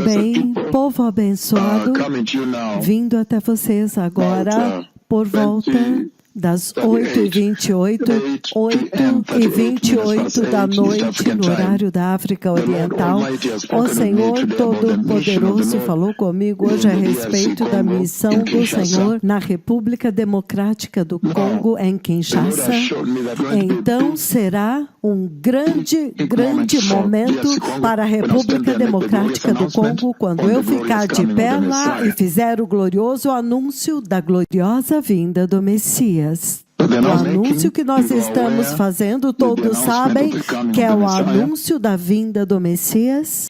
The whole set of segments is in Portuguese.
Também, povo abençoado, vindo até vocês agora por volta das 8h28, 8h28 da noite, no horário da África Oriental. O Senhor Todo-Poderoso falou comigo hoje a respeito da missão do Senhor na República Democrática do Congo, em Kinshasa. Então será um grande momento para a República Democrática do Congo, quando eu ficar de pé lá e fizer o glorioso anúncio da gloriosa vinda do Messias. O anúncio que nós estamos fazendo, todos sabem que é o anúncio da vinda do Messias,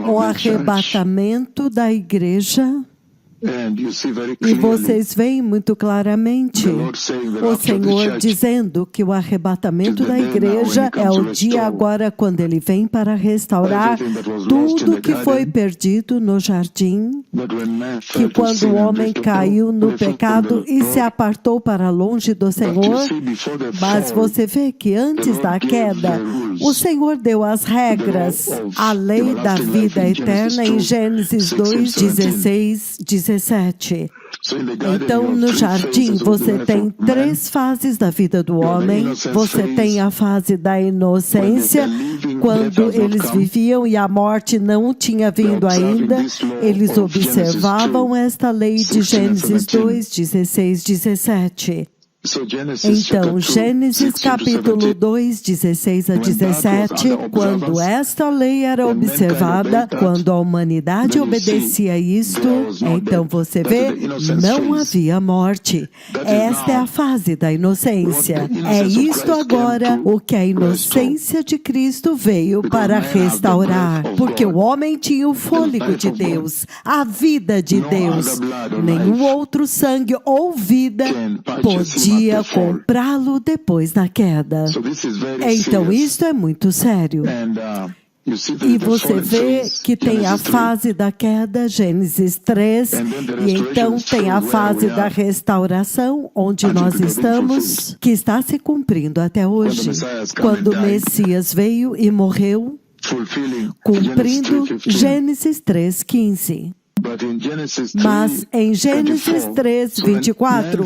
o arrebatamento da igreja. E vocês veem muito claramente o Senhor dizendo que o arrebatamento da igreja é o dia agora quando Ele vem para restaurar tudo que foi perdido no jardim, que quando o homem caiu no pecado e se apartou para longe do Senhor. Mas você vê que antes da queda, o Senhor deu as regras, a lei da vida eterna em Gênesis 2:16-17. Então, no jardim, você tem 3 fases da vida do homem. Você tem a fase da inocência, quando eles viviam e a morte não tinha vindo ainda. Eles observavam esta lei de Gênesis 2:16-17. Então, Gênesis capítulo 2, 16-17, quando esta lei era observada, quando a humanidade obedecia isto, então você vê, não havia morte. Esta é a fase da inocência. É isto agora o que a inocência de Cristo veio para restaurar, porque o homem tinha o fôlego de Deus, a vida de Deus. Nenhum outro sangue ou vida podia comprá-lo depois da queda. Então, isto é muito sério. E você vê que tem a fase da queda, Gênesis 3, e então tem a fase da restauração, onde nós estamos, que está se cumprindo até hoje. Quando o Messias veio e morreu, cumprindo Gênesis 3:15. Mas em Gênesis 3:24,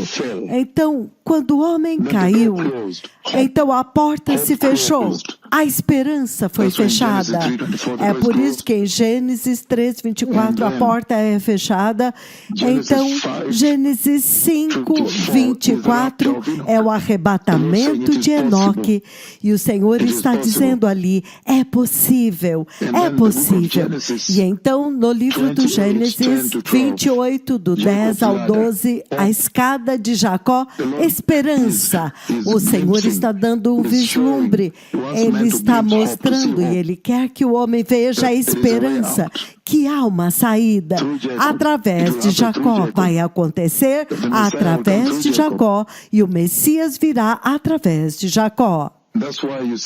então, quando o homem caiu, então a porta se fechou, a esperança foi fechada. É por isso que em Gênesis 3:24 a porta é fechada. Então, Gênesis 5:24 é o arrebatamento de Enoque. E o Senhor está dizendo ali, é possível, é possível. E então, no livro do Gênesis 28, do 10 ao 12, a escada de Jacó, esperança. O Senhor está dando um vislumbre. Ele está mostrando e Ele quer que o homem veja a esperança, que há uma saída. Através de Jacó vai acontecer, através de Jacó, e o Messias virá através de Jacó.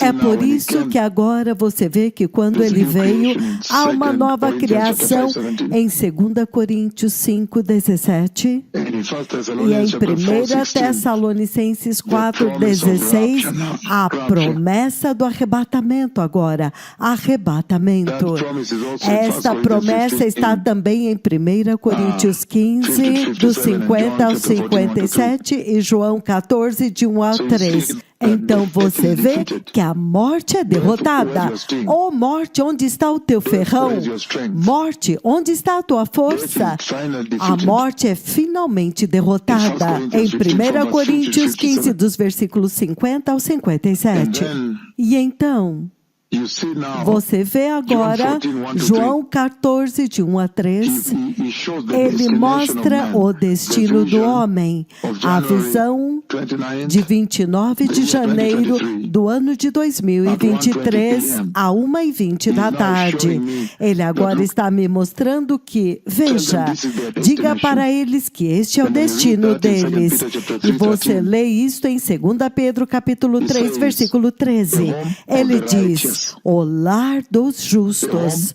É por isso que agora você vê que quando ele veio, há uma nova criação em 2 Coríntios 5:17 e em 1 Tessalonicenses 4:16, a promessa do arrebatamento agora, arrebatamento. Esta promessa está também em 1 Coríntios 15, do 50 ao 57 e João 14, de 1 ao 3. Então você vê que a morte é derrotada. Oh morte, onde está o teu ferrão? Morte, onde está a tua força? A morte é finalmente derrotada. Em 1 Coríntios 15, dos versículos 50 ao 57. E então, você vê agora, João 14, de 1 a 3, ele mostra o destino do homem, a visão de 29 de janeiro do ano de 2023, a 1h20 da tarde. Ele agora está me mostrando que, veja, diga para eles que este é o destino deles. E você lê isto em 2 Pedro capítulo 3, versículo 13. Ele diz, o lar dos justos,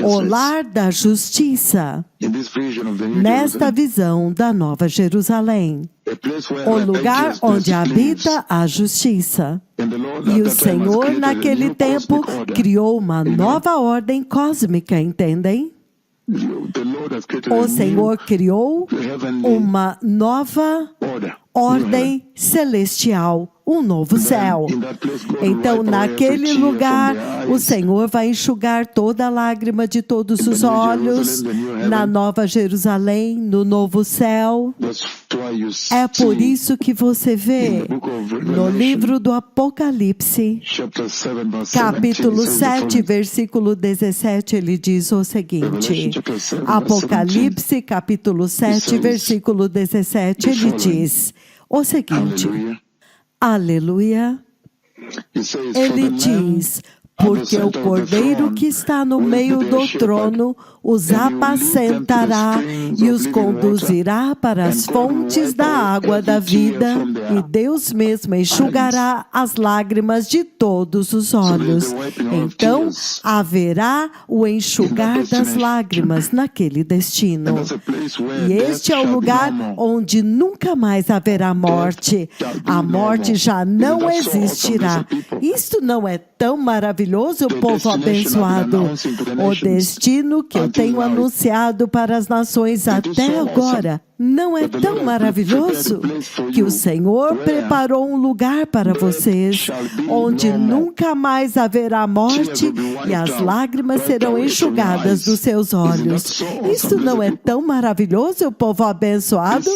o lar da justiça. Nesta visão da Nova Jerusalém, o lugar onde habita a justiça. E o Senhor, naquele tempo, criou uma nova ordem cósmica, entendem? O Senhor criou uma nova ordem celestial, um novo céu. Então, naquele lugar, o Senhor vai enxugar toda a lágrima de todos os olhos, na Nova Jerusalém, no novo céu. É por isso que você vê no livro do Apocalipse, capítulo 7, versículo 17, ele diz o seguinte. Apocalipse, capítulo 7, versículo 17, ele diz o seguinte. Aleluia. Ele diz, porque o Cordeiro que está no meio do trono os apacentará e os conduzirá para as fontes da água da vida, e Deus mesmo enxugará as lágrimas de todos os olhos. Então, haverá o enxugar das lágrimas naquele destino. E este é o lugar onde nunca mais haverá morte. A morte já não existirá. Isto não é tão maravilhoso, povo abençoado? O destino que eu tenho anunciado para as nações até agora não é tão maravilhoso? Que o Senhor preparou um lugar para vocês, onde nunca mais haverá morte e as lágrimas serão enxugadas dos seus olhos. Isto não é tão maravilhoso, povo abençoado?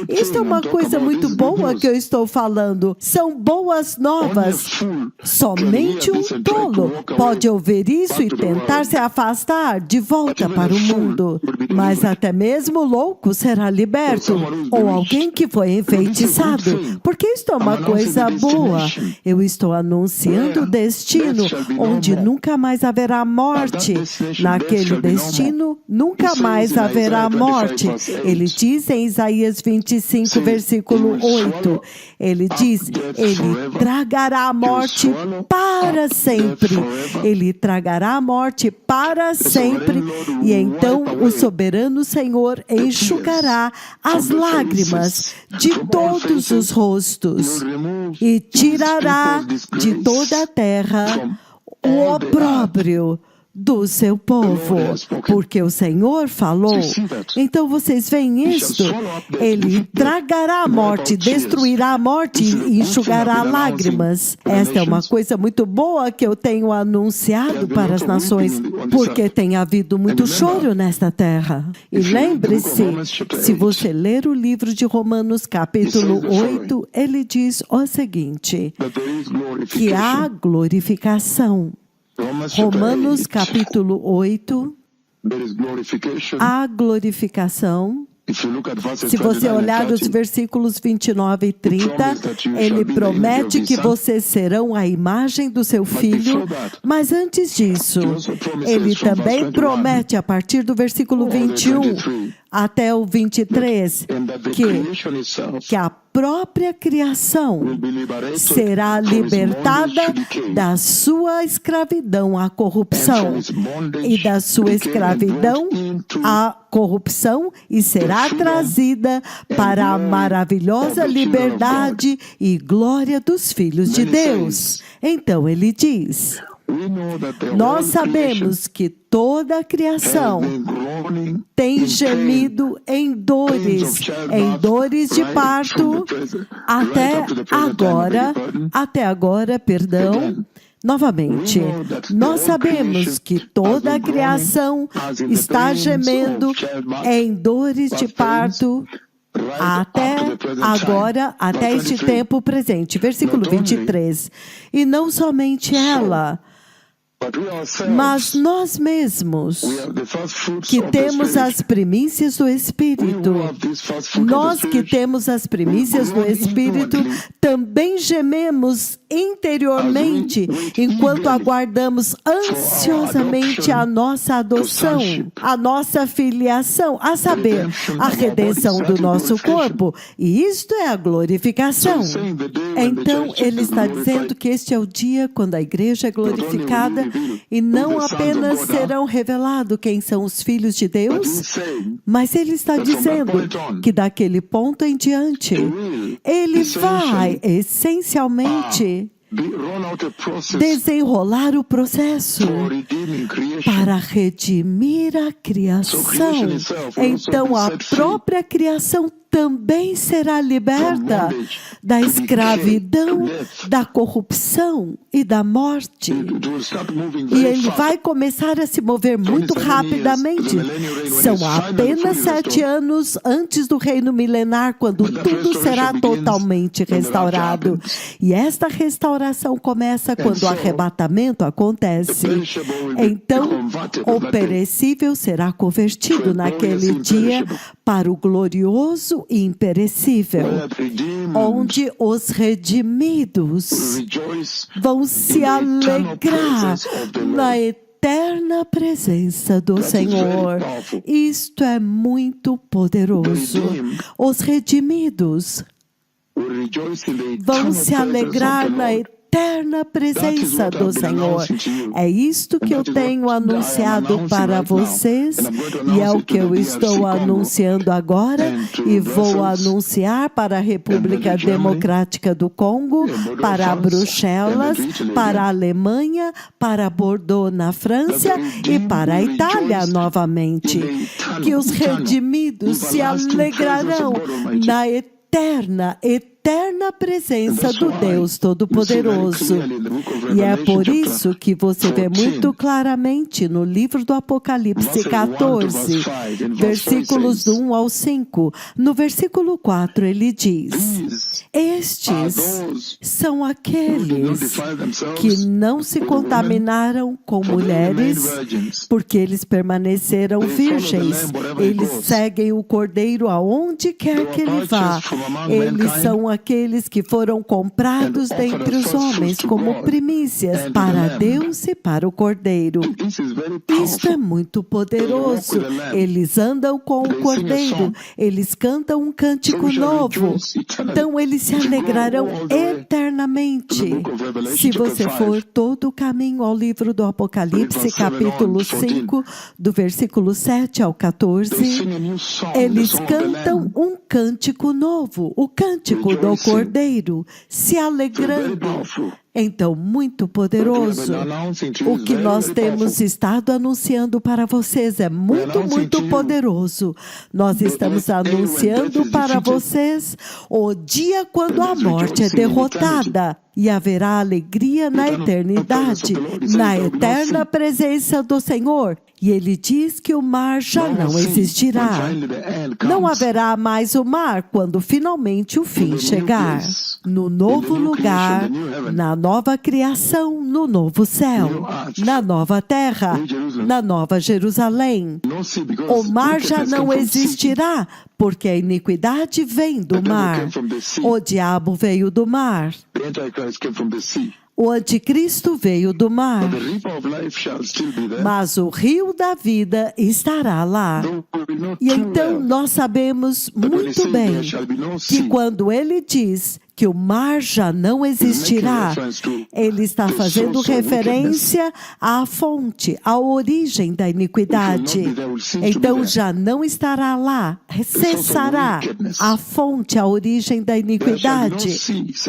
Isto é uma coisa muito boa que eu estou falando. São boas novas. Somente um tolo pode ouvir isso e tentar se afastar de volta para o mundo. Mas até mesmo o louco será liberto, ou alguém que foi enfeitiçado, porque isto é uma coisa boa. Eu estou anunciando o destino onde nunca mais haverá morte. Naquele destino, nunca mais haverá morte. Ele diz em Isaías 25, versículo 8, ele diz, ele tragará a morte para sempre. Ele tragará a morte para sempre. E então o soberano Senhor enxugará as lágrimas de todos os rostos e tirará de toda a terra o opróbrio do seu povo, porque o Senhor falou. Então vocês veem isto? Ele tragará a morte, destruirá a morte e enxugará lágrimas. Esta é uma coisa muito boa que eu tenho anunciado para as nações, porque tem havido muito choro nesta terra. E lembre-se, se você ler o livro de Romanos capítulo 8, ele diz o seguinte, que há glorificação. Romanos capítulo 8, a glorificação. Se você olhar os versículos 29 e 30, ele promete que vocês serão a imagem do seu filho, mas antes disso, ele também promete, a partir do versículo 21 até o 23, que a própria criação será libertada da sua escravidão à corrupção e da sua escravidão à corrupção e será trazida para a maravilhosa liberdade e glória dos filhos de Deus. Então ele diz, nós sabemos que toda a criação tem gemido em dores de parto, até agora, novamente, nós sabemos que toda a criação está gemendo em dores de parto, até agora, até este tempo presente. Versículo 23. E não somente ela, mas nós mesmos, que temos as primícias do Espírito, nós que temos as primícias do Espírito, também também gememos interiormente enquanto aguardamos ansiosamente a nossa adoção, a nossa filiação, a saber, a redenção do nosso corpo. E isto é a glorificação. Então, ele está dizendo que este é o dia quando a igreja é glorificada e não apenas serão revelados quem são os filhos de Deus, mas ele está dizendo que daquele ponto em diante, ele vai essencialmente desenrolar o processo para redimir a criação. Então, a própria criação também será liberta da escravidão, da corrupção e da morte. E ele vai começar a se mover muito rapidamente. São apenas 7 anos antes do reino milenar, quando tudo será totalmente restaurado. E esta restauração começa quando o arrebatamento acontece. Então, o perecível será convertido naquele dia para o glorioso e imperecível, onde os redimidos vão se alegrar na eterna presença do Senhor. Isto é muito poderoso. Os redimidos vão se alegrar na eterna presença do Senhor. É isto que eu tenho anunciado para vocês, e é o que eu estou anunciando agora, e vou anunciar para a República Democrática do Congo, para Bruxelas, para a Alemanha, para Bordeaux na França e para a Itália novamente. Que os redimidos se alegrarão na eterna presença do Deus Todo-Poderoso. E é por isso que você vê muito claramente no livro do Apocalipse 14, versículos do 1 ao 5. No versículo 4 ele diz: estes são aqueles que não se contaminaram com mulheres, porque eles permaneceram virgens. Eles seguem o Cordeiro aonde quer que ele vá. Eles são aqueles que foram comprados dentre os homens como primícias para Deus e para o Cordeiro. Isto é muito poderoso. Eles andam com o Cordeiro, eles cantam um cântico novo. Então eles se alegrarão eternamente. Se você for todo o caminho ao livro do Apocalipse, capítulo 5, do versículo 7 ao 14, eles cantam um cântico novo, o cântico do Cordeiro, se alegrando. Então, muito poderoso. O que nós temos estado anunciando para vocês é muito poderoso. Nós estamos anunciando para vocês o dia quando a morte é derrotada. E haverá alegria na eternidade, na eterna presença do Senhor. E ele diz que o mar já não existirá. Não haverá mais o mar quando finalmente o fim chegar. No novo lugar, na nova criação, no novo céu, na nova terra, na nova Jerusalém. O mar já não existirá, porque a iniquidade vem do mar. O diabo veio do mar. O anticristo veio do mar, mas o rio da vida estará lá. E então nós sabemos muito bem que quando ele diz que o mar já não existirá, ele está fazendo referência à fonte, à origem da iniquidade. Então já não estará lá, cessará a fonte, a origem da iniquidade.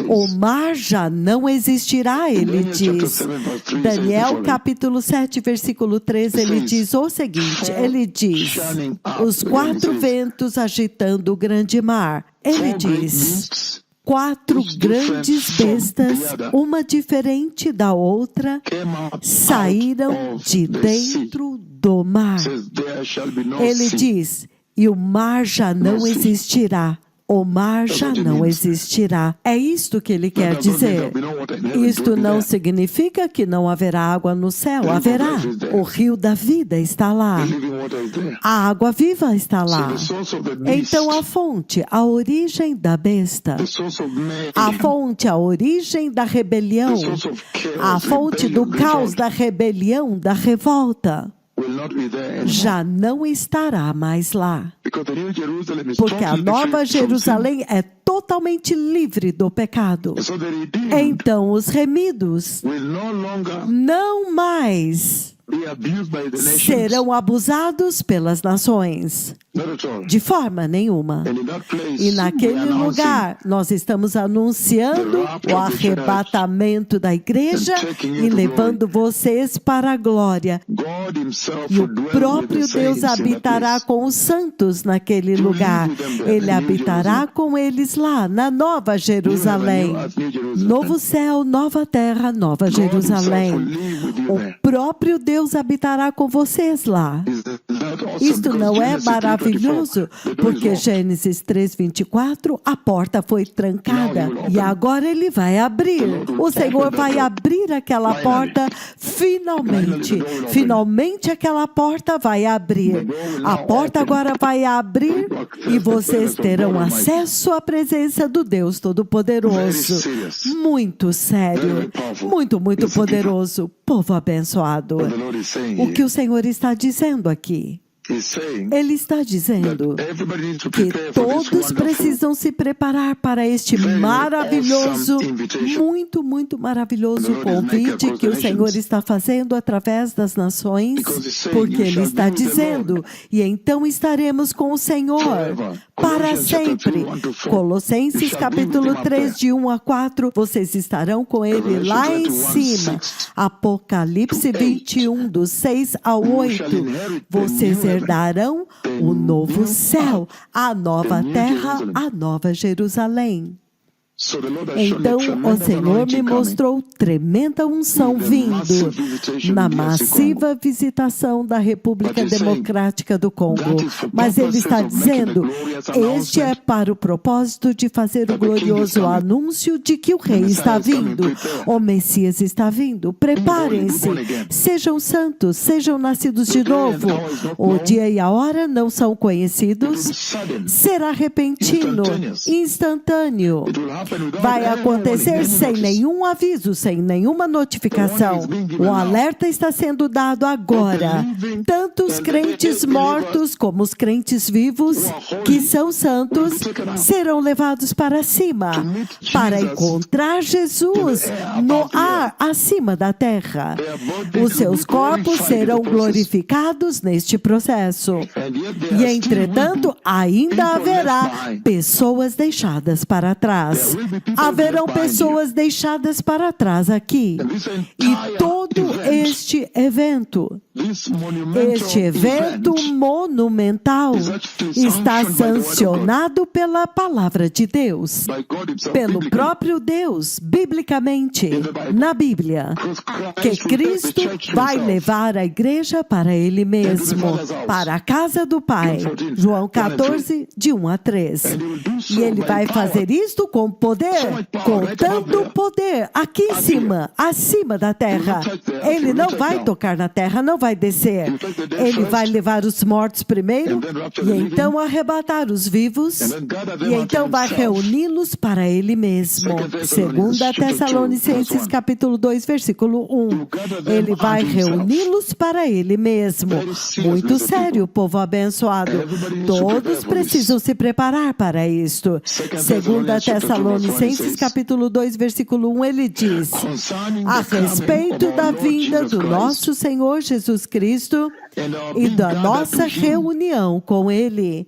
O mar já não existirá, ele diz. Daniel capítulo 7, versículo 13, ele diz o seguinte, ele diz: os 4 ventos agitando o grande mar. Ele diz: 4 grandes bestas, uma diferente da outra, saíram de dentro do mar. Ele diz: e o mar já não existirá. o mar já não existirá. É isto que ele quer dizer. Isto não significa que não haverá água no céu. Haverá. O rio da vida está lá. A água viva está lá. Então a fonte, a origem da besta, a fonte, a origem da rebelião, a fonte do caos, da rebelião, da revolta, já não estará mais lá. Porque a Nova Jerusalém é totalmente livre do pecado. Então os remidos não mais serão abusados pelas nações. De forma nenhuma. E naquele lugar, nós estamos anunciando o arrebatamento da igreja e levando vocês para a glória. E o próprio Deus habitará com os santos naquele lugar. Ele habitará com eles lá, na Nova Jerusalém. Novo céu, nova terra, Nova Jerusalém. O próprio Deus habitará com vocês lá. Isto não é maravilhoso? Porque Gênesis 3:24, a porta foi trancada e agora ele vai abrir. O Senhor vai abrir aquela porta finalmente. Finalmente aquela porta vai abrir. A porta agora vai abrir e vocês terão acesso à presença do Deus Todo-Poderoso. Muito sério. Muito, muito poderoso. Povo abençoado. O que o Senhor está dizendo aqui? Ele está dizendo que todos precisam se preparar para este maravilhoso, muito, muito maravilhoso convite que o Senhor está fazendo através das nações, porque Ele está dizendo, e então estaremos com o Senhor para sempre. Colossenses capítulo 3, de 1 a 4, vocês estarão com Ele lá em cima. Apocalipse 21, do 6 ao 8, vocês herdarão o novo céu, a nova terra, a nova Jerusalém. Então o Senhor me mostrou tremenda unção vindo na massiva visitação da República Democrática do Congo. Mas Ele está dizendo, este é para o propósito de fazer o glorioso anúncio de que o Rei está vindo, o Messias está vindo. Preparem-se, sejam santos, sejam nascidos de novo. O dia e a hora não são conhecidos, será repentino, instantâneo. Vai acontecer sem nenhum aviso, sem nenhuma notificação. O alerta está sendo dado agora. Tanto os crentes mortos como os crentes vivos, que são santos, serão levados para cima, para encontrar Jesus no ar acima da terra. Os seus corpos serão glorificados neste processo. E, entretanto, ainda haverá pessoas deixadas para trás. Haverão pessoas deixadas para trás aqui. E todo este evento monumental está sancionado pela palavra de Deus, pelo próprio Deus, biblicamente, na Bíblia, que Cristo vai levar a igreja para Ele mesmo, para a casa do Pai. João 14, de 1 a 3. E Ele vai fazer isto com poder, com tanto poder, aqui em cima, acima da terra. Ele não vai tocar na terra, não vai descer. Ele vai levar os mortos primeiro, e então arrebatar os vivos, e então vai reuni-los para Ele mesmo. 2 Tessalonicenses capítulo 2, versículo 1. Ele vai reuni-los para Ele mesmo. Muito sério, povo abençoado. Todos precisam se preparar para isto. 2 Tessalonicenses capítulo 2, versículo 1, ele diz: a respeito da vinda do nosso Senhor Jesus Cristo e da nossa reunião com Ele.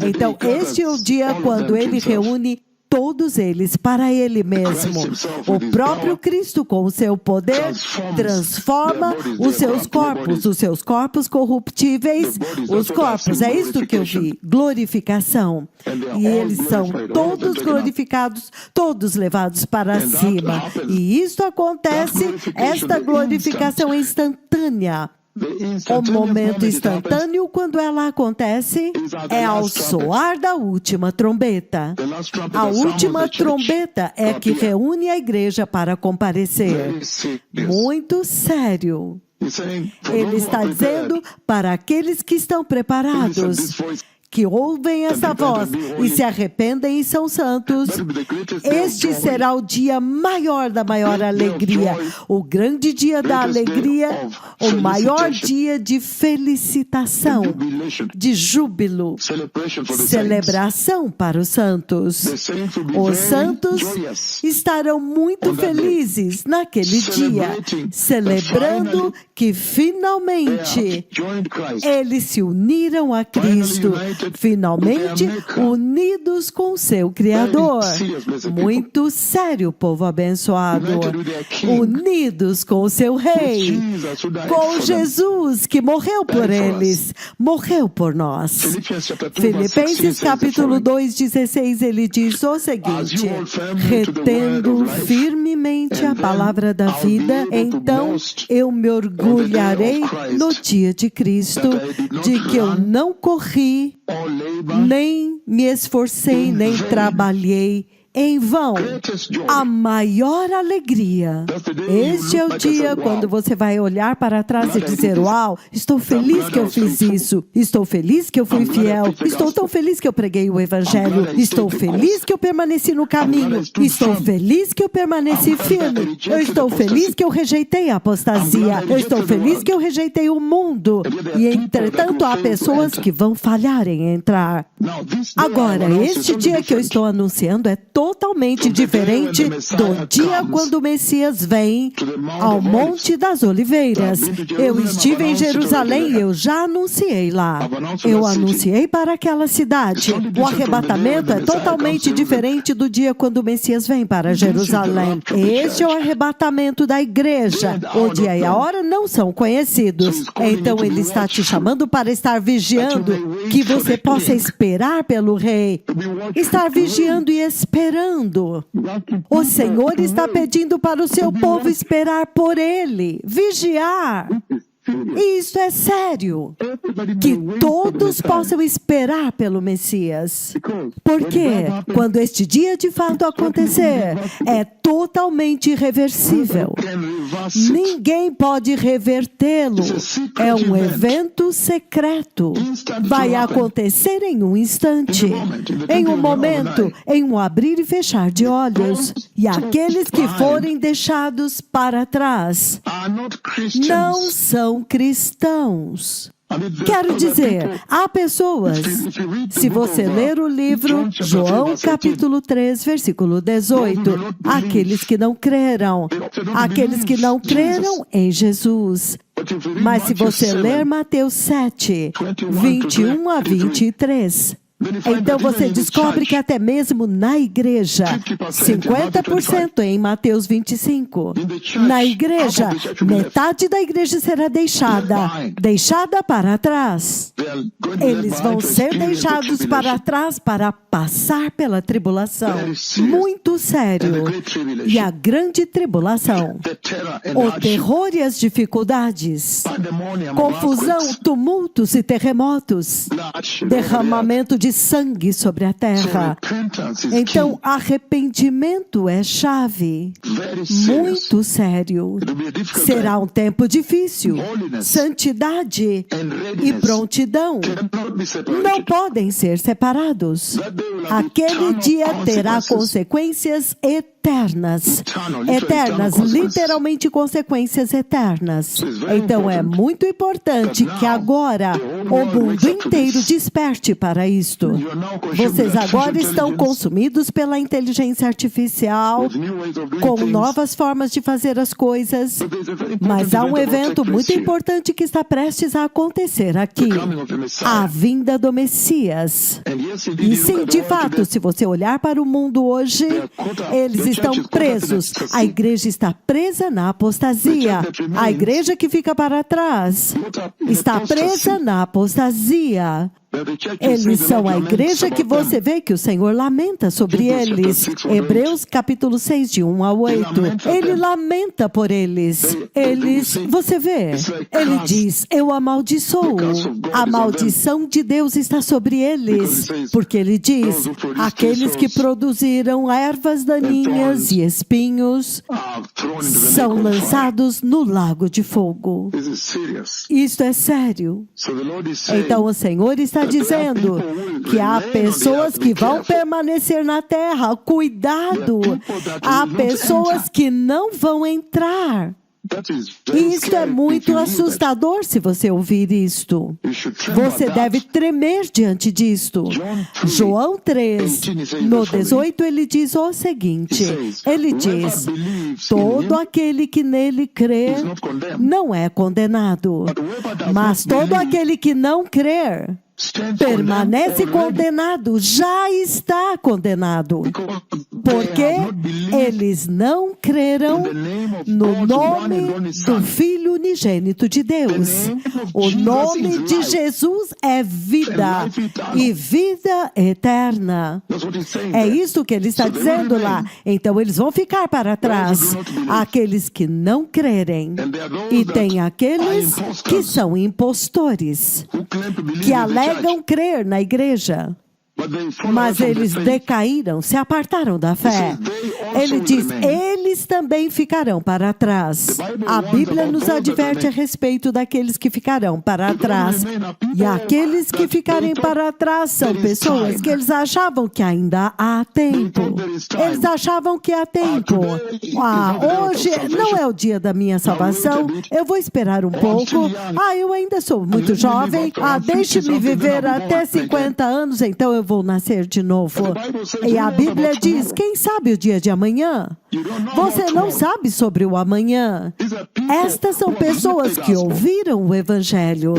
Então, este é o dia quando Ele reúne todos eles para Ele mesmo. O próprio Cristo, com o seu poder, transforma os seus corpos corruptíveis, os corpos, é isso que eu vi, glorificação. E eles são todos glorificados, todos levados para cima. E isto acontece, esta glorificação é instantânea. O momento instantâneo, quando ela acontece, é ao soar da última trombeta. A última trombeta é que reúne a igreja para comparecer. Muito sério. Ele está dizendo para aqueles que estão preparados, que ouvem essa voz e se arrependem e são santos, este será o dia maior da maior alegria, o grande dia da alegria, o maior dia de felicitação, de júbilo, celebração para os santos. Os santos estarão muito felizes naquele dia, celebrando que finalmente eles se uniram a Cristo, finalmente unidos com seu Criador. Muito sério, povo abençoado. Unidos com o seu Rei, com Jesus que morreu por eles, morreu por nós. Filipenses capítulo 2:16, ele diz o seguinte: retendo firmemente a palavra da vida, então eu me orgulharei no dia de Cristo, de que eu não corri, nem me esforcei, nem trabalhei em vão. A maior alegria. Este é o dia quando você vai olhar para trás e dizer: uau, estou feliz que eu fiz isso. Estou feliz que eu fui fiel. Estou tão feliz que eu preguei o evangelho. Estou feliz que eu permaneci no caminho. Estou feliz que eu permaneci firme. Eu estou feliz que eu rejeitei a apostasia. Eu estou feliz que eu rejeitei o mundo. E entretanto há pessoas que vão falhar em entrar. Agora, este dia que eu estou anunciando é totalmente diferente do dia quando o Messias vem ao Monte das Oliveiras. Eu estive em Jerusalém e eu já anunciei lá. Eu anunciei para aquela cidade. O arrebatamento é totalmente diferente do dia quando o Messias vem para Jerusalém. Este é o arrebatamento da igreja. O dia e a hora não são conhecidos. Então ele está te chamando para estar vigiando, que você possa esperar pelo Rei. Estar vigiando e esperando. O Senhor está pedindo para o seu povo esperar por Ele, vigiar. E isso é sério, que todos possam esperar pelo Messias. Porque quando este dia de fato acontecer, é totalmente irreversível. Ninguém pode revertê-lo. É um evento secreto. Vai acontecer em um instante, em um momento, em um abrir e fechar de olhos. E aqueles que forem deixados para trás não são cristãos. Quero dizer, há pessoas, se você ler o livro João capítulo 3, versículo 18, aqueles que não creram em Jesus. Mas se você ler Mateus 7, 21 a 23, então você descobre que até mesmo na igreja, 50% em Mateus 25, na igreja, metade da igreja será deixada para trás. Eles vão ser deixados para trás para passar pela tribulação. Muito sério. E a grande tribulação, o terror e as dificuldades, confusão, tumultos e terremotos, derramamento de sangue sobre a terra. Então, arrependimento é chave. Muito sério. Será um tempo difícil. Santidade e prontidão não podem ser separados. Aquele dia terá consequências eternas. Eternas, literalmente consequências eternas. Então é muito importante que agora o mundo inteiro desperte para isto. Vocês agora estão consumidos pela inteligência artificial, com novas formas de fazer as coisas. Mas há um evento muito importante que está prestes a acontecer aqui. A vinda do Messias. E sim, de fato, se você olhar para o mundo hoje, eles estão presos. A igreja está presa na apostasia. A igreja que fica para trás está presa na apostasia. Eles são a igreja que você vê que o Senhor lamenta sobre eles. Hebreus capítulo 6, de 1 a 8. Ele lamenta por eles. Você vê, ele diz, eu amaldiçoo. A maldição de Deus está sobre eles. Porque ele diz, aqueles que produziram ervas daninhas e espinhos são lançados no lago de fogo. Isto é sério. Então o Senhor está dizendo que há pessoas que vão permanecer na terra. Cuidado! Há pessoas que não vão entrar. Isto é muito assustador se você ouvir isto. Você deve tremer diante disto. João 3, no 18, ele diz o seguinte. Ele diz, todo aquele que nele crê não é condenado. Mas todo aquele que não crer permanece condenado, já está condenado, porque eles não creram no nome do Filho unigênito de Deus. O nome de Jesus é vida e vida eterna. É isso que ele está dizendo lá. Então eles vão ficar para trás, aqueles que não crerem, e tem aqueles que são impostores, que alegam crer na igreja, mas eles decaíram, se apartaram da fé. Ele diz, eles também ficarão para trás. A Bíblia nos adverte a respeito daqueles que ficarão para trás. E aqueles que ficarem para trás são pessoas que eles achavam que ainda há tempo. Eles achavam que há tempo. Hoje não é o dia da minha salvação. Eu vou esperar um pouco. Eu ainda sou muito jovem. Deixe-me viver até 50 anos, então eu vou nascer de novo. E a Bíblia diz, quem sabe o dia de amanhã? Você não sabe sobre o amanhã. Estas são pessoas que ouviram o Evangelho.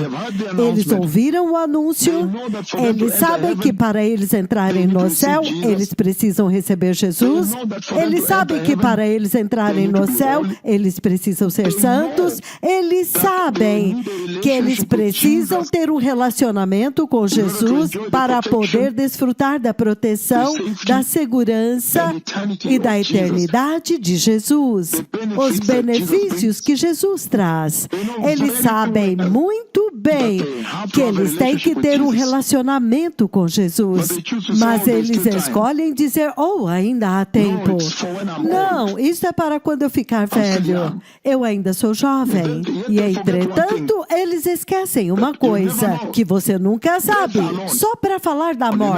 Eles ouviram o anúncio. Eles sabem que para eles entrarem no céu, eles precisam receber Jesus. Eles sabem que para eles entrarem no céu, eles precisam ser santos. Eles sabem que eles precisam ter um relacionamento com Jesus para poder desfrutar da proteção, da segurança e da eternidade de Jesus. Os benefícios que Jesus traz. Eles sabem muito bem que eles têm que ter um relacionamento com Jesus. Mas eles escolhem dizer, ainda há tempo. Não, isso é para quando eu ficar velho. Eu ainda sou jovem. E entretanto, eles esquecem uma coisa, que você nunca sabe. Só para falar da morte.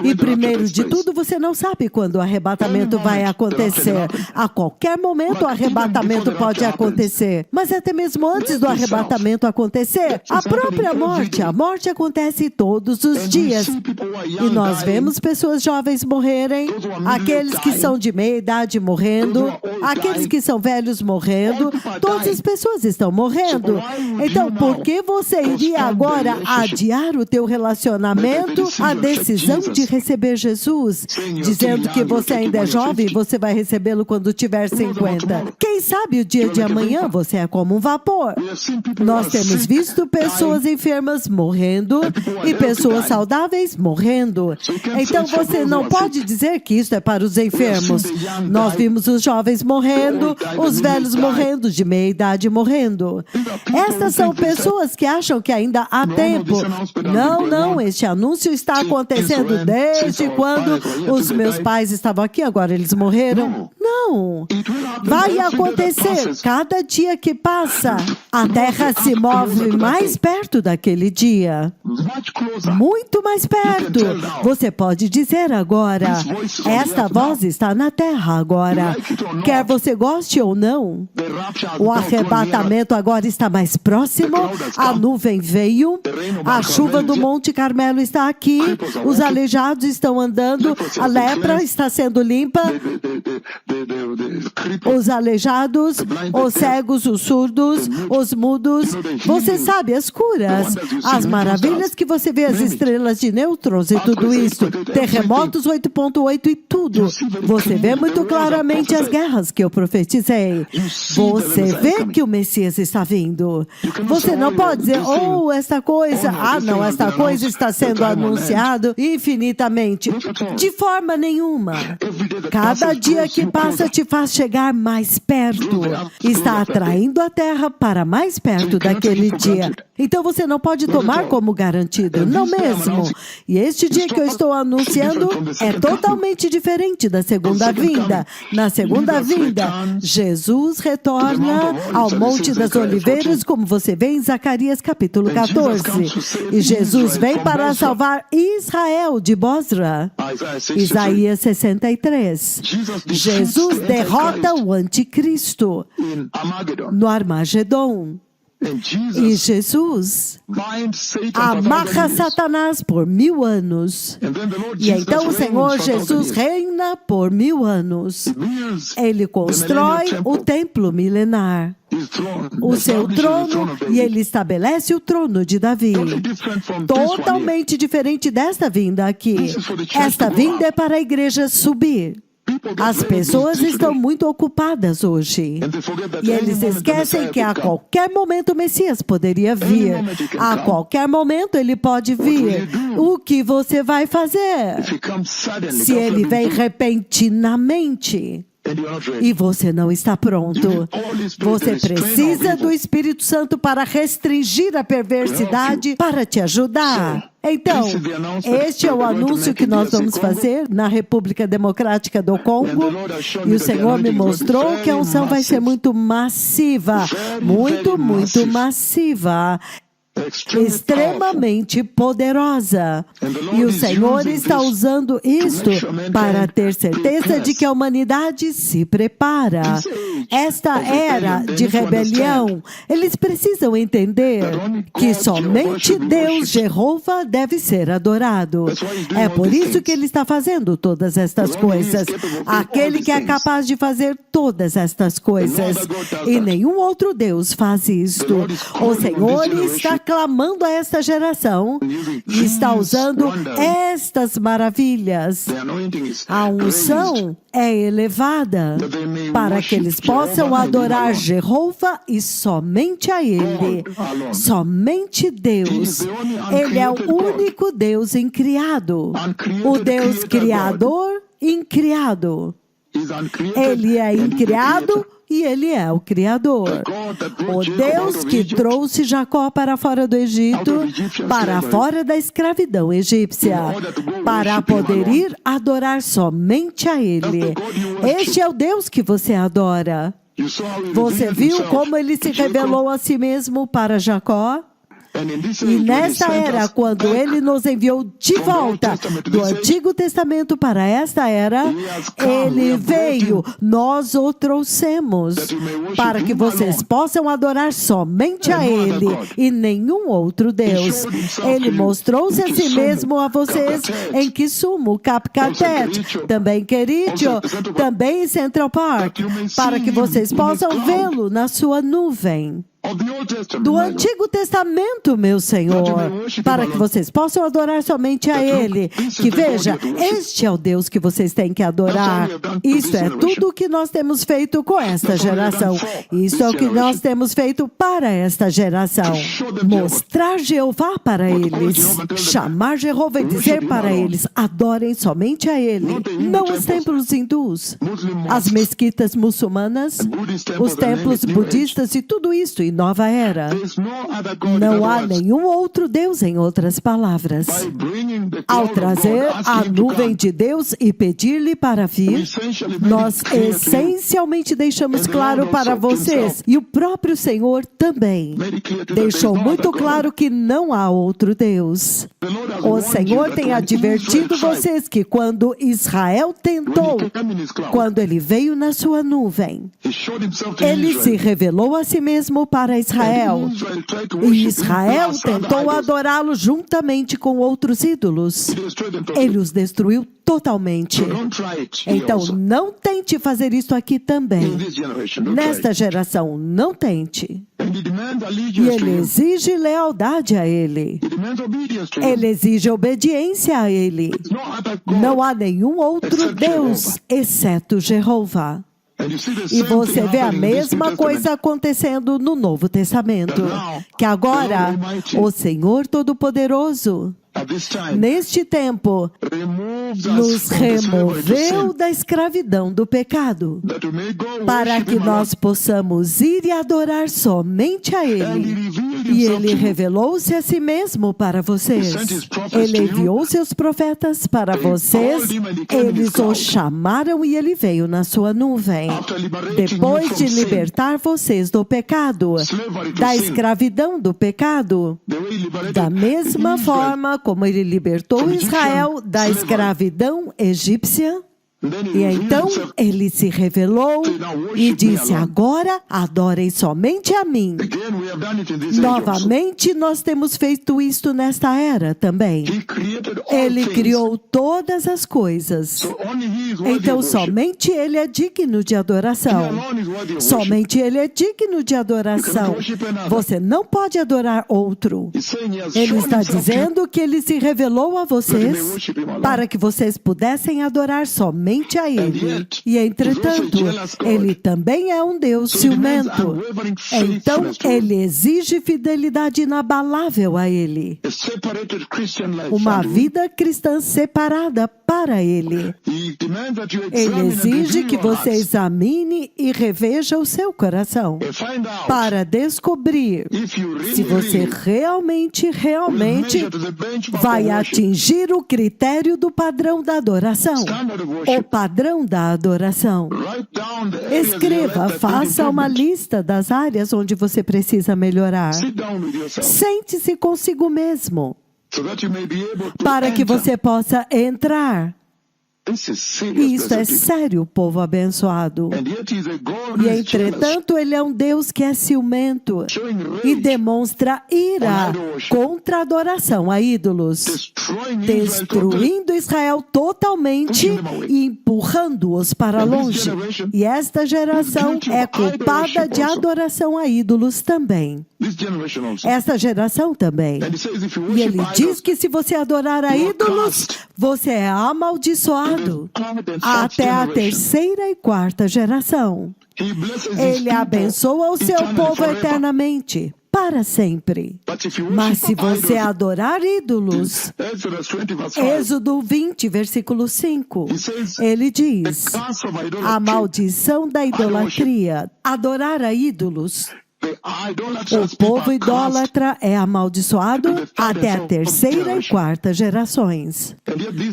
E primeiro de tudo, você não sabe quando o arrebatamento vai acontecer. A qualquer momento o arrebatamento pode acontecer. Mas até mesmo antes do arrebatamento acontecer, a própria morte, a morte acontece todos os dias. E nós vemos pessoas jovens morrerem, aqueles que são de meia idade morrendo, aqueles que são velhos morrendo, todas as pessoas estão morrendo. Então, por que você iria agora adiar o teu relacionamento, a decisão de receber Jesus, dizendo que você ainda é jovem e você vai recebê-lo quando tiver 50? Quem sabe o dia de amanhã você é como um vapor. Nós temos visto pessoas enfermas morrendo e pessoas saudáveis morrendo. Então você não pode dizer que isso é para os enfermos. Nós vimos os jovens morrendo, os velhos morrendo, de meia idade morrendo. Estas são pessoas que acham que ainda há tempo. Não, este anúncio está acontecendo desde quando os meus pais estavam aqui, agora eles morreram. Não. Vai acontecer cada dia que passa. A terra se move mais perto daquele dia. Muito mais perto. Você pode dizer agora, esta voz está na terra agora. Quer você goste ou não, o arrebatamento agora está mais próximo. A nuvem veio. A chuva do Monte Carmelo está aqui. Os aleijados estão andando. A lepra está sendo limpa. Os aleijados, os cegos, os surdos, os mudos. Você sabe, as curas, as maravilhas que você vê, as estrelas de nêutrons e tudo isso, terremotos 8.8 e tudo. Você vê muito claramente as guerras que eu profetizei. Você vê que o Messias está vindo. Você não pode dizer, oh, esta coisa, não, esta coisa está sendo anunciado infinitamente. De forma nenhuma. Cada dia que passa te faz chegar mais perto. Está atraindo a Terra para mais perto daquele dia. Então você não pode tomar como garantido, não mesmo. E este dia que eu estou anunciando é totalmente diferente da segunda vinda. Na segunda vinda, Jesus retorna ao Monte das Oliveiras, como você vê em Zacarias capítulo 14. E Jesus vem para salvar Israel de Bosra. Isaías 63. Jesus derrota o anticristo no Armagedon. E Jesus amarra Satanás por 1000 anos. E então o Senhor Jesus reina por 1000 anos. Ele constrói o templo milenar, o seu trono, e ele estabelece o trono de Davi. Totalmente diferente desta vinda aqui. Esta vinda é para a igreja subir. As pessoas estão muito ocupadas hoje. E eles esquecem que a qualquer momento o Messias poderia vir. A qualquer momento ele pode vir. O que você vai fazer? Se ele vem repentinamente e você não está pronto, você precisa do Espírito Santo para restringir a perversidade, para te ajudar. Então, este é o anúncio que nós vamos fazer na República Democrática do Congo. E o Senhor me mostrou que a unção vai ser muito massiva, muito massiva. Extremamente poderosa. E o Senhor está usando isto para ter certeza de que a humanidade se prepara. Esta era de rebelião, eles precisam entender que somente Deus, Jeová, deve ser adorado. É por isso que ele está fazendo todas estas coisas. Aquele que é capaz de fazer todas estas coisas. E nenhum outro Deus faz isto. O Senhor está clamando a esta geração e está usando estas maravilhas. A unção é elevada para que eles possam adorar Jeová e somente a Ele. Somente Deus. Ele é o único Deus incriado. O Deus criador incriado. Ele é incriado e Ele é o Criador. O Deus que trouxe Jacó para fora do Egito, para fora da escravidão egípcia, para poder ir adorar somente a Ele. Este é o Deus que você adora. Você viu como Ele se revelou a si mesmo para Jacó? E nesta era, quando Ele nos enviou de volta do Antigo Testamento para esta era, Ele veio, nós o trouxemos, para que vocês possam adorar somente a Ele e nenhum outro Deus. Ele mostrou-se a si mesmo a vocês em Kisumu, Kapkatet, também Querido, também em Central Park, para que vocês possam vê-lo na sua nuvem. Do Antigo Testamento, meu Senhor, para que vocês possam adorar somente a Ele. Que veja, este é o Deus que vocês têm que adorar. Isso é tudo o que nós temos feito com esta geração. Isso é o que nós temos feito para esta geração. Mostrar Jeová para eles. Chamar Jeová e dizer para eles, adorem somente a Ele. Não os templos hindus, as mesquitas muçulmanas, os templos budistas e tudo isso. E nova era. Não há nenhum outro Deus, em outras palavras. Ao trazer a nuvem de Deus e pedir-lhe para vir, nós essencialmente deixamos claro para vocês, e o próprio Senhor também deixou muito claro que não há outro Deus. O Senhor tem advertido vocês que quando Israel tentou, quando ele veio na sua nuvem, ele se revelou a si mesmo para para Israel. E Israel tentou adorá-lo juntamente com outros ídolos. Ele os destruiu totalmente. Então, não tente fazer isso aqui também. Nesta geração, não tente. E ele exige lealdade a ele. Ele exige obediência a ele. Não há nenhum outro Deus, exceto Jeová. E você vê a mesma coisa acontecendo no Novo Testamento. Que agora, o Senhor Todo-Poderoso, neste tempo, nos removeu da escravidão do pecado, para que nós possamos ir e adorar somente a Ele. E Ele revelou-se a si mesmo para vocês. Ele enviou seus profetas para vocês. Eles o chamaram e Ele veio na sua nuvem. Depois de libertar vocês do pecado, da escravidão do pecado, da mesma forma como Ele libertou Israel da escravidão egípcia, e então Ele se revelou e disse: agora adorem somente a mim. Novamente nós temos feito isto nesta era também. Ele criou todas as coisas. Então somente Ele é digno de adoração. Somente Ele é digno de adoração. Você não pode adorar outro. Ele está dizendo que Ele se revelou a vocês para que vocês pudessem adorar somente a Ele. E entretanto, Ele também é um Deus ciumento. Então, Ele exige fidelidade inabalável a Ele. Uma vida cristã separada para Ele. Ele exige que você examine e reveja o seu coração para descobrir se você realmente vai atingir o critério do padrão da adoração. O padrão da adoração. Escreva, faça uma lista das áreas onde você precisa melhorar. Sente-se consigo mesmo, para que você possa entrar. Isso é sério, povo abençoado. E entretanto, Ele é um Deus que é ciumento e demonstra ira contra a adoração a ídolos, destruindo Israel totalmente e empurrando-os para longe. E esta geração é culpada de adoração a ídolos também. Esta geração também. E Ele diz que se você adorar a ídolos, você é amaldiçoado até a terceira e quarta geração. Ele abençoa o seu povo eternamente, para sempre. Mas se você adorar ídolos, Êxodo 20, versículo 5, ele diz: a maldição da idolatria, adorar a ídolos. O povo idólatra é amaldiçoado até a terceira e quarta gerações.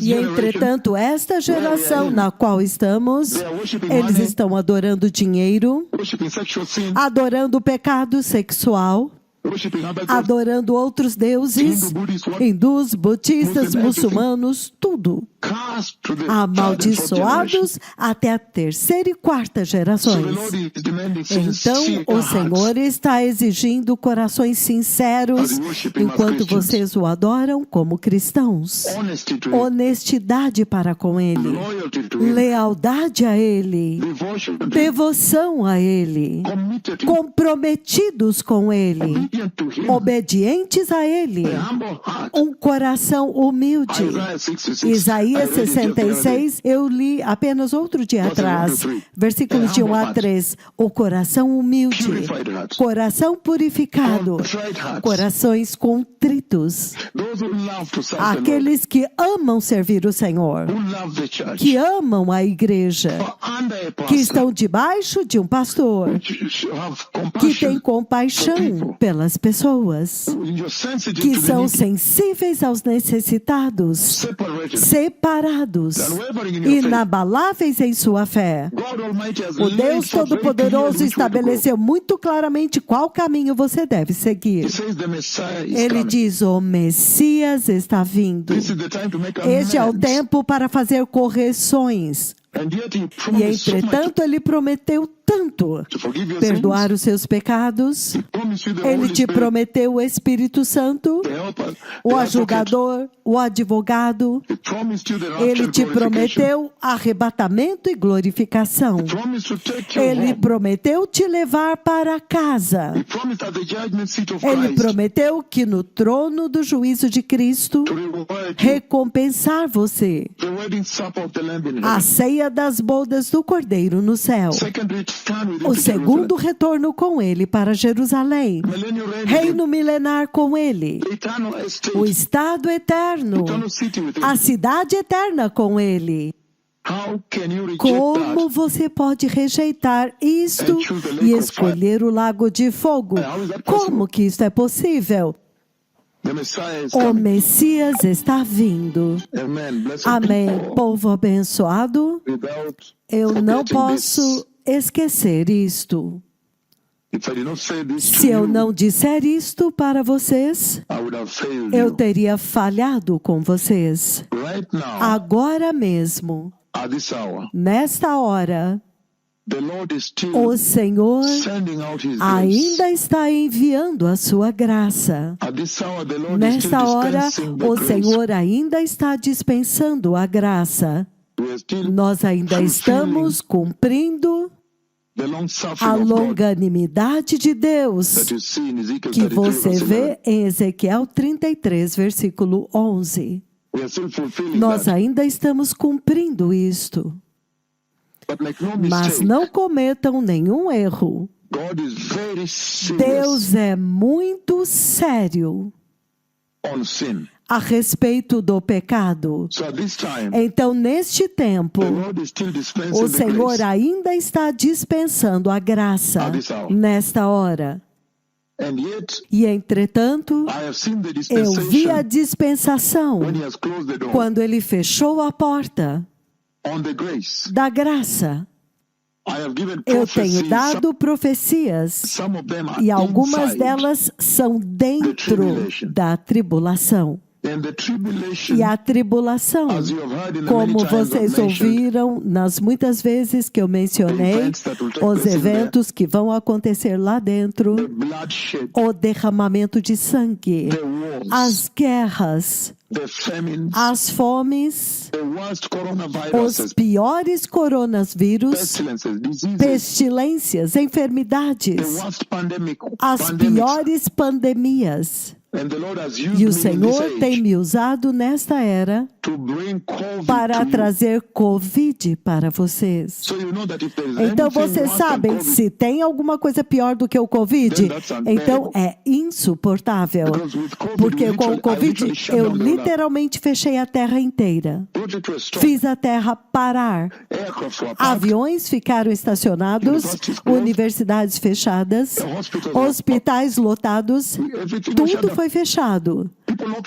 E entretanto, esta geração na qual estamos, eles estão adorando dinheiro, adorando o pecado sexual, adorando outros deuses, hindus, budistas, muçulmanos, tudo. Amaldiçoados até a terceira e quarta gerações. Então, o Senhor está exigindo corações sinceros enquanto vocês o adoram como cristãos. Honestidade para com Ele. Lealdade a Ele. Devoção a Ele. Comprometidos com Ele. Obedientes a Ele. Um coração humilde. Isaías 66, eu li apenas outro dia atrás, versículos de 1 a 3. O coração humilde, coração purificado, corações contritos. Aqueles que amam servir o Senhor, que amam a igreja, que estão debaixo de um pastor, que tem compaixão pelas pessoas, que são sensíveis aos necessitados, separados, inabaláveis em sua fé. O Deus Todo-Poderoso estabeleceu muito claramente qual caminho você deve seguir. Ele diz: o Messias está vindo. Este é o tempo para fazer correções. E entretanto, Ele prometeu tanto perdoar os seus pecados. Ele te prometeu o Espírito Santo, o ajudador, o advogado. Ele te prometeu arrebatamento e glorificação. Ele prometeu te levar para casa. Ele prometeu que no trono do juízo de Cristo, recompensar você. A ceia das bodas do Cordeiro no céu. O segundo retorno com ele para Jerusalém. Reino milenar com ele. O estado eterno. A cidade eterna com ele. Como você pode rejeitar isto e escolher o lago de fogo? Como que isso é possível? O Messias está vindo. Amém. Povo abençoado, eu não posso esquecer isto. Se eu não disser isto para vocês, eu teria falhado com vocês. Agora mesmo, nesta hora, o Senhor ainda está enviando a sua graça. Nesta hora, o Senhor ainda está dispensando a graça. Nós ainda estamos cumprindo a longanimidade de Deus que você vê em Ezequiel 33, versículo 11. Nós ainda estamos cumprindo isto. Mas não cometam nenhum erro. Deus é muito sério a respeito do pecado. Então, neste tempo, o Senhor ainda está dispensando a graça nesta hora. E, entretanto, eu vi a dispensação quando Ele fechou a porta da graça. Eu tenho dado profecias e algumas delas são dentro da tribulação. E a tribulação, como vocês ouviram nas muitas vezes que eu mencionei, os eventos que vão acontecer lá dentro, o derramamento de sangue, as guerras, as fomes, os piores coronavírus, pestilências, enfermidades, as piores pandemias. E o Senhor tem me usado nesta era para trazer Covid para vocês. Então vocês sabem, se tem alguma coisa pior do que o Covid, então é insuportável. Porque com o Covid eu literalmente fechei a terra inteira. Fiz a terra parar. Aviões ficaram estacionados, universidades fechadas, hospitais lotados, tudo foi fechado.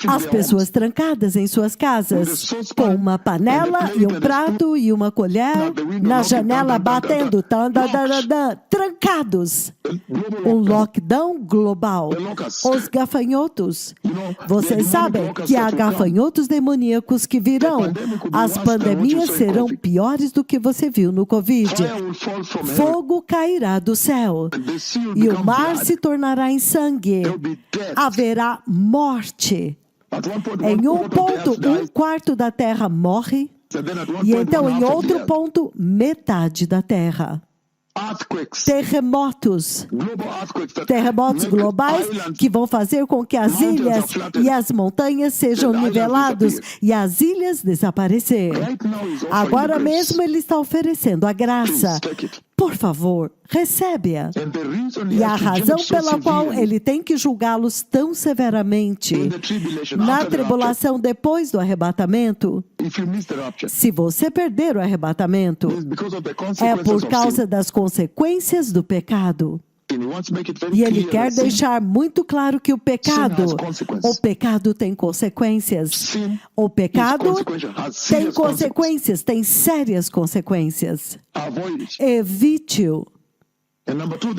As pessoas trancadas em suas casas, com uma panela e um prato e uma colher, na janela batendo, trancados. Um lockdown global. Os gafanhotos. Vocês sabem que há gafanhotos demoníacos que virão. As pandemias serão piores do que você viu no Covid. Fogo cairá do céu. E o mar se tornará em sangue. Haverá morte. Em um ponto, um quarto da terra morre, e então em outro ponto, metade da terra. Terremotos globais que vão fazer com que as ilhas e as montanhas sejam nivelados e as ilhas desaparecer. Agora mesmo Ele está oferecendo a graça. Por favor, recebe-a. E a razão pela qual Ele tem que julgá-los tão severamente na tribulação depois do arrebatamento, se você perder o arrebatamento, é por causa das consequências do pecado. E Ele quer deixar muito claro que o pecado tem consequências. O pecado tem consequências, tem sérias consequências. Evite-o.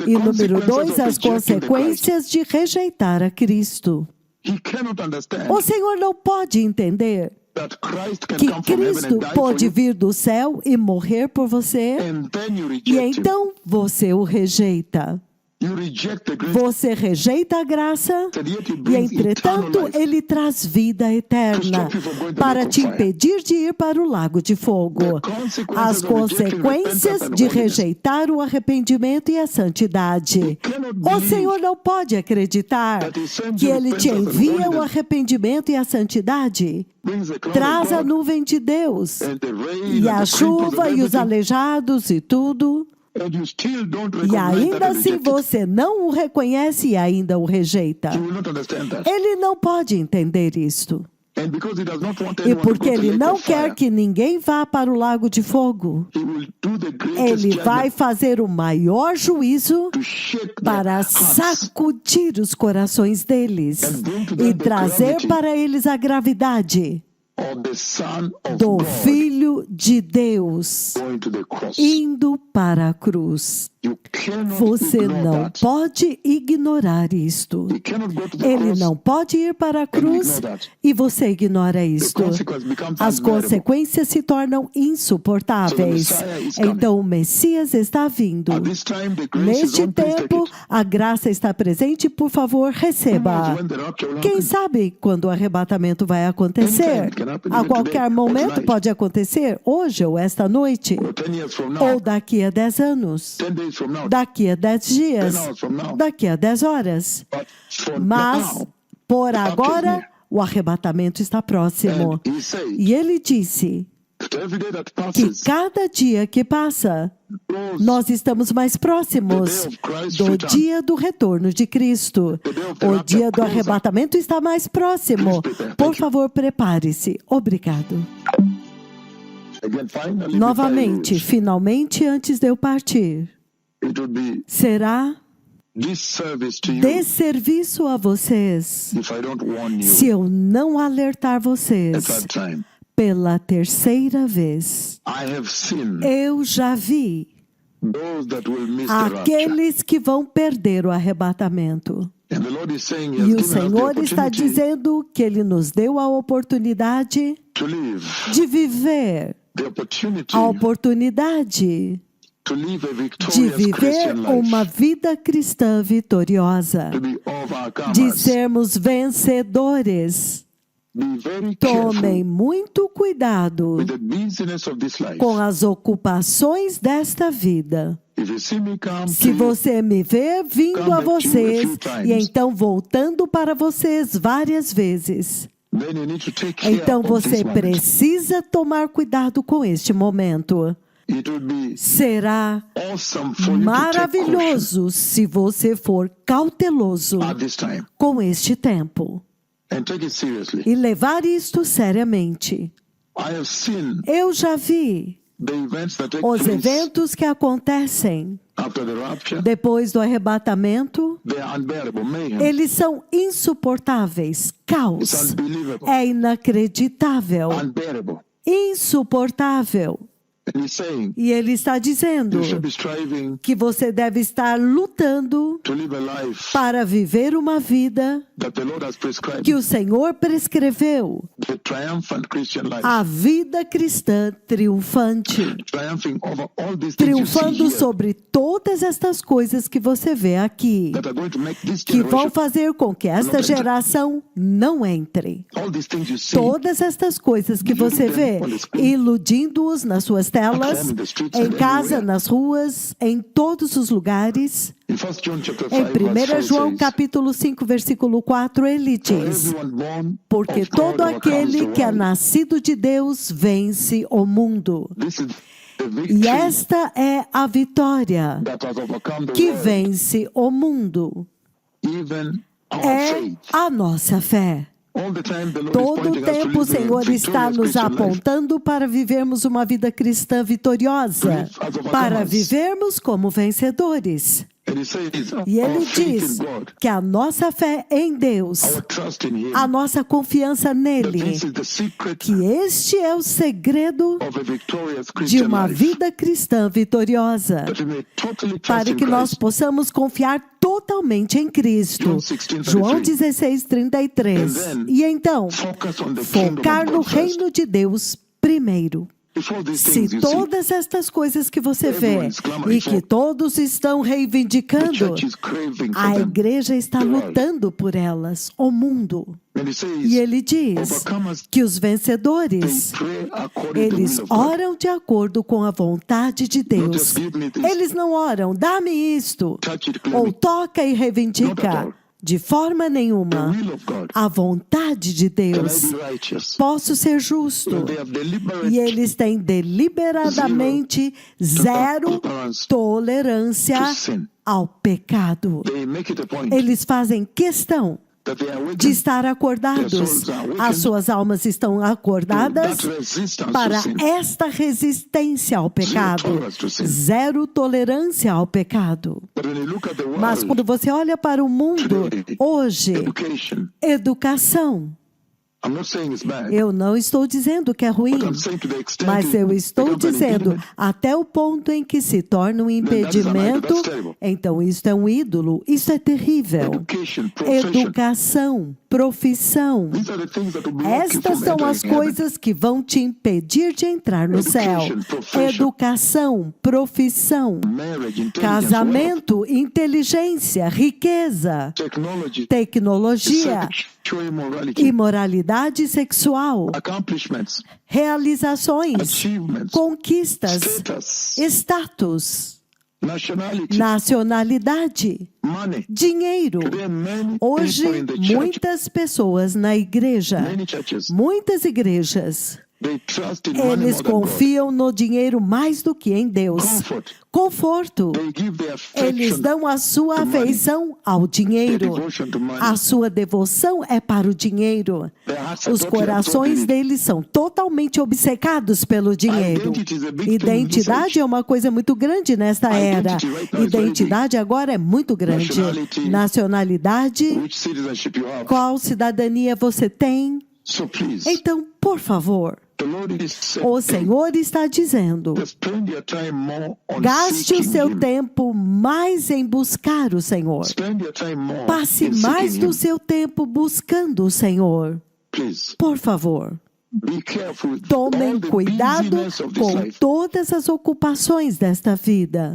E número 2, as consequências de rejeitar a Cristo. O Senhor não pode entender que Cristo pode vir do céu e morrer por você, e então você o rejeita. Você rejeita a graça e, entretanto, ele traz vida eterna para te impedir de ir para o lago de fogo. As consequências de rejeitar o arrependimento e a santidade. O Senhor não pode acreditar que ele te envia o arrependimento e a santidade. Traz a nuvem de Deus e a chuva e os aleijados e tudo. E ainda assim você não o reconhece e ainda o rejeita. Ele não pode entender isto. E porque ele não quer que ninguém vá para o lago de fogo, ele vai fazer o maior juízo para sacudir os corações deles e trazer para eles a gravidade do Filho de Deus indo para a cruz. Você não pode ignorar isto. Ele não pode ir para a cruz e você ignora isto. As consequências se tornam insuportáveis. Então o Messias está vindo. Neste tempo, a graça está presente. Por favor, receba. Quem sabe quando o arrebatamento vai acontecer? A qualquer momento pode acontecer, hoje ou esta noite, ou daqui a 10 anos, daqui a 10 dias, daqui a 10 horas. Mas, por agora, o arrebatamento está próximo. E ele disse que cada dia que passa, nós estamos mais próximos do dia do retorno de Cristo. O dia do arrebatamento está mais próximo. Por favor, prepare-se. Obrigado. Novamente, finalmente, antes de eu partir, será desserviço a vocês se eu não alertar vocês pela terceira vez. Eu já vi aqueles que vão perder o arrebatamento. E o Senhor está dizendo que Ele nos deu a oportunidade de viver, a oportunidade de viver uma vida cristã vitoriosa, de sermos vencedores. Tomem muito cuidado com as ocupações desta vida. Se você me vê vindo a vocês e então voltando para vocês várias vezes, então você precisa tomar cuidado com este momento. Será maravilhoso se você for cauteloso com este tempo e levar isto seriamente. Eu já vi os eventos que acontecem depois do arrebatamento. Eles são insuportáveis. Caos. É inacreditável. Insuportável. E ele está dizendo que você deve estar lutando para viver uma vida que o Senhor prescreveu. A vida cristã triunfante. Triunfando sobre todas estas coisas que você vê aqui, que vão fazer com que esta geração não entre. Todas estas coisas que você vê, iludindo-os nas suas telas, em casa, nas ruas, em todos os lugares. Em 1 João capítulo 5, versículo 4, ele diz: porque todo aquele que é nascido de Deus vence o mundo. E esta é a vitória que vence o mundo. É a nossa fé. Todo o tempo o Senhor está nos apontando para vivermos uma vida cristã vitoriosa, para vivermos como vencedores. E ele diz que a nossa fé em Deus, a nossa confiança nele, que este é o segredo de uma vida cristã vitoriosa, para que nós possamos confiar totalmente totalmente em Cristo. João 16:33. E então, focar no reino de Deus primeiro. Se todas estas coisas que você vê e que todos estão reivindicando, a igreja está lutando por elas, o mundo. E ele diz que os vencedores, eles oram de acordo com a vontade de Deus. Eles não oram, dá-me isto, ou toca e reivindica. De forma nenhuma, a vontade de Deus. Posso ser justo. E eles têm deliberadamente zero tolerância ao pecado. Eles fazem questão de estar acordados. As suas almas estão acordadas para esta resistência ao pecado. Zero tolerância ao pecado. Mas quando você olha para o mundo hoje, educação. Eu não estou dizendo que é ruim, mas eu estou dizendo até o ponto em que se torna um impedimento, então isso é um ídolo, isso é terrível. Educação, profissão, estas são as coisas que vão te impedir de entrar no céu. Educação, profissão, casamento, inteligência, riqueza, tecnologia, imoralidade sexual, realizações, conquistas, status, nacionalidade, dinheiro. Hoje, muitas pessoas na igreja, muitas igrejas, eles confiam no dinheiro mais do que em Deus. Conforto. Eles dão a sua afeição ao dinheiro. A sua devoção é para o dinheiro. Os corações deles são totalmente obcecados pelo dinheiro. Identidade é uma coisa muito grande nesta era. Identidade agora é muito grande. Nacionalidade. Qual cidadania você tem? Então, por favor, o Senhor está dizendo, gaste o seu tempo mais em buscar o Senhor. Passe mais do seu tempo buscando o Senhor. Por favor. Tomem cuidado com todas as ocupações desta vida.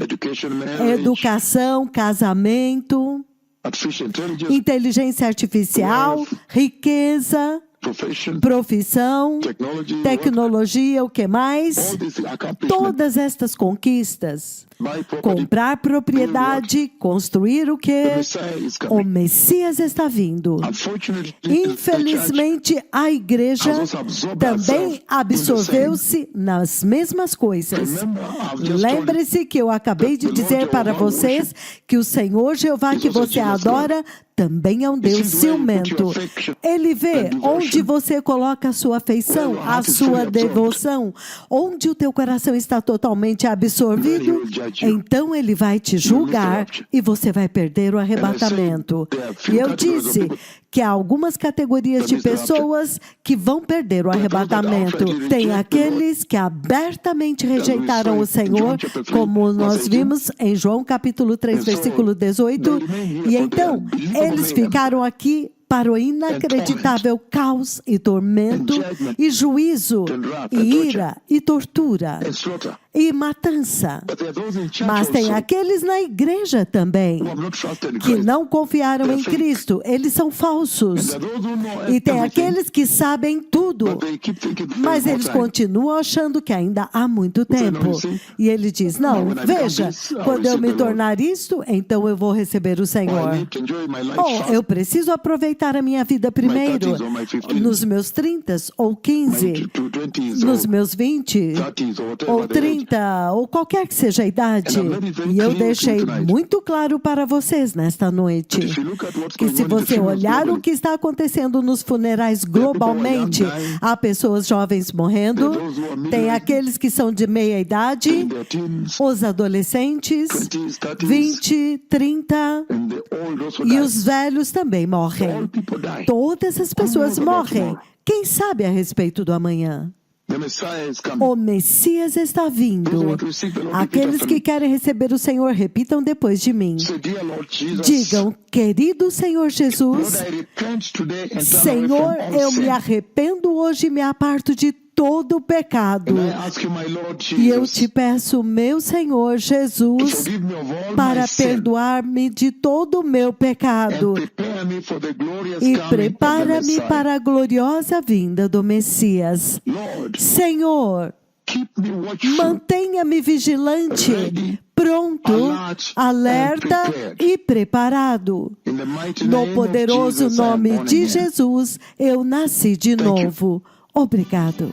Educação, casamento, inteligência artificial, riqueza, profissão, tecnologia, o que mais? Todas estas conquistas. Comprar propriedade, construir o que? O Messias está vindo. Infelizmente, a igreja também absorveu-se nas mesmas coisas. Lembre-se que eu acabei de dizer para vocês que o Senhor Jeová que você adora também é um Deus ciumento. Ele vê onde você coloca a sua afeição, a sua devoção, onde o teu coração está totalmente absorvido, então ele vai te julgar e você vai perder o arrebatamento. E eu disse que há algumas categorias de pessoas que vão perder o arrebatamento. Tem aqueles que abertamente rejeitaram o Senhor, como nós vimos em João capítulo 3, versículo 18. E então, eles ficaram aqui para o inacreditável caos e tormento e juízo e ira e tortura e matança. Mas tem aqueles na igreja também que não confiaram em Cristo. Eles são falsos. E tem aqueles que sabem tudo, mas eles continuam achando que ainda há muito tempo. E ele diz, não, veja, quando eu me tornar isto, então eu vou receber o Senhor. Oh, eu preciso aproveitar a minha vida primeiro, nos meus 30 ou 15, nos meus 20 ou 30, ou qualquer que seja a idade. E eu deixei muito claro para vocês nesta noite, que se você olhar o que está acontecendo nos funerais globalmente, há pessoas jovens morrendo, tem aqueles que são de meia idade, os adolescentes, 20, 30, e os velhos também morrem. Todas as pessoas morrem. Quem sabe a respeito do amanhã? O Messias está vindo. Aqueles que querem receber o Senhor, repitam depois de mim. Digam, querido Senhor Jesus, Senhor, eu me arrependo hoje e me aparto de todo o pecado. E eu te peço, meu Senhor Jesus, para perdoar-me de todo o meu pecado e prepara-me para a gloriosa vinda do Messias. Senhor, mantenha-me vigilante, pronto, alerta e preparado. No poderoso nome de Jesus, eu nasci de novo. Obrigado.